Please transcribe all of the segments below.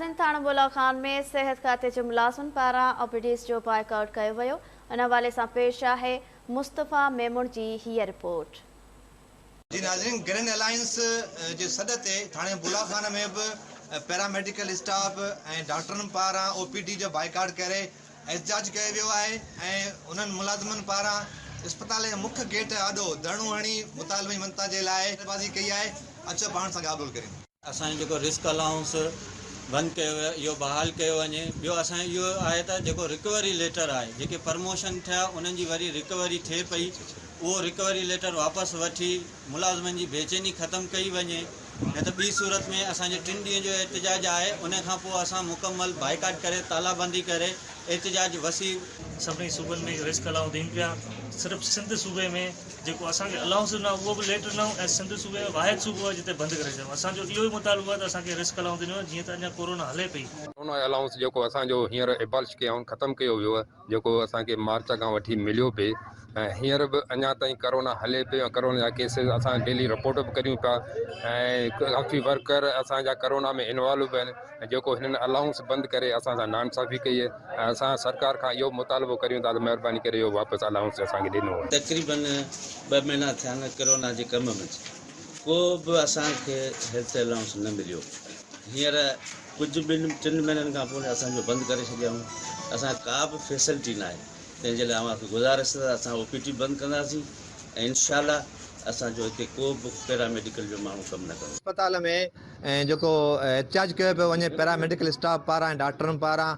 नाज़रीन, थाणा बुलाखान में सेहत खाते जे मुलाज़िमनि पारां ओपीडीज़ जो बाइकआउट कयो वियो। इन हवाले सां पेश आहे मुस्तफ़ा मेमुण जी हीअ रिपोर्ट। जी नाज़रीन, ग्रैंड अलायंस जे सॾ ते थाणे बुलाखान में बि पैरामेडिकल स्टाफ ऐं डॉक्टरनि पारां ओपीडी जो बाइकआउट करे एहतजाज कयो वियो आहे ऐं उन्हनि मुलाज़िमनि पारां अस्पताल जे मुख्य गेट आॾो धरणो हणी मुतालबी मनता जे लाइ बाज़ी कई आहे। अचो पाण सां ॻाल्हि ॿोल करियूं। असांजो जेको रिस्क अलाउंस बंदि कयो वियो, इहो बहाल कयो वञे। ॿियो असांजो इहो आहे त जेको रिकवरी लेटर आहे, जेके प्रमोशन थिया उन्हनि जी वरी रिकवरी थिए पई, उहो रिकवरी लेटर वापसि वठी मुलाज़िमनि जी बेचैनी ख़तमु कई वञे। न त ॿी सूरत में असांजे 3 ॾींहं जो एहतजाज आहे, उन खां पोइ असां मुकमल बाइकाट करे तालाबंदी करे एहतजाज वसी सभिनी सूबनि में रिस्क अलाउंस ॾियनि पिया। सिर्फ़ु सिंध सूबे में जेको असांखे अलाउंस न उहो बि लेटर न ऐं सिंध सूबे में वाहिद सूबो आहे जिते बंदि करे छॾियो। असांजो इहो ई मुतालबो आहे त असांखे रिस्क अलाउंस ॾिनो जीअं त अञा कोरोना हले पई। कोरोना अलाउंस जेको असांजो हींअर एबॉलिश कयूं, ख़तमु कयो वियो आहे, जेको असांखे मार्च खां वठी मिलियो पिए ऐं हींअर बि अञा ताईं कोरोना हले पियो। कोरोना जा केसिस असां डेली रिपोर्ट बि करियूं पिया ऐं काफ़ी वर्कर असांजा कोरोना में इन्वॉल्व बि आहिनि। ऐं जेको हिननि अलाउंस बंदि करे असां सां नाइंसाफ़ी कई आहे ऐं असां सरकार खां इहो मुतालबो करियूं था त महिरबानी करे इहो वापसि अलाउंस असांखे ॾिनो। तक़रीबन 2 महीना थिया आहिनि कोरोना जे कम में, को बि असांखे हेल्थ अलाउंस न मिलियो। हींअर कुझु 2-3 महीननि खां पोइ असांजो बंदि करे छॾियऊं। असां का बि फैसिलिटी न आहे, तंहिंजे लाइ अव्हांखे गुज़ारिश आहे असां ओपीडी बंदि कंदासीं ऐं इंशाअल्लाह असांजो हिते को बि पैरामेडिकल जो माण्हू कमु न कंदो। अस्पताल में जेको एहतजाज कयो पियो वञे पैरामेडिकल स्टाफ पारां ऐं डॉक्टरनि पारां,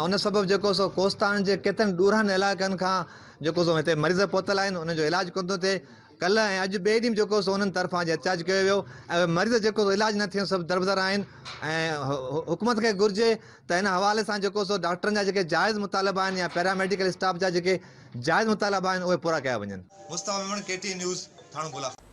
उन सबबु जेको सो कोस्तान जे केतिरनि ॾूरनि इलाइक़नि खां जेको सो हिते मरीज़ पहुतल आहिनि, उनजो इलाजु कोन थो थिए। कल्ह ऐं अॼु ॿिए ॾींहुं जेको सो उन्हनि तरफ़ां एहतजाज कयो वियो ऐं मरीज़ जेको सो इलाजु न थियनि सभु दरबदर आहिनि ऐं हुकूमत खे घुरिजे त हिन हवाले सां जेको सो डॉक्टरनि जा जेके जाइज़ मुतालबा आहिनि या पैरामेडिकल स्टाफ जा जेके जाइज़ मुतालबा आहिनि उहे पूरा कया वञनि। Mustafa Memon, KT news, Thano बुलाखान।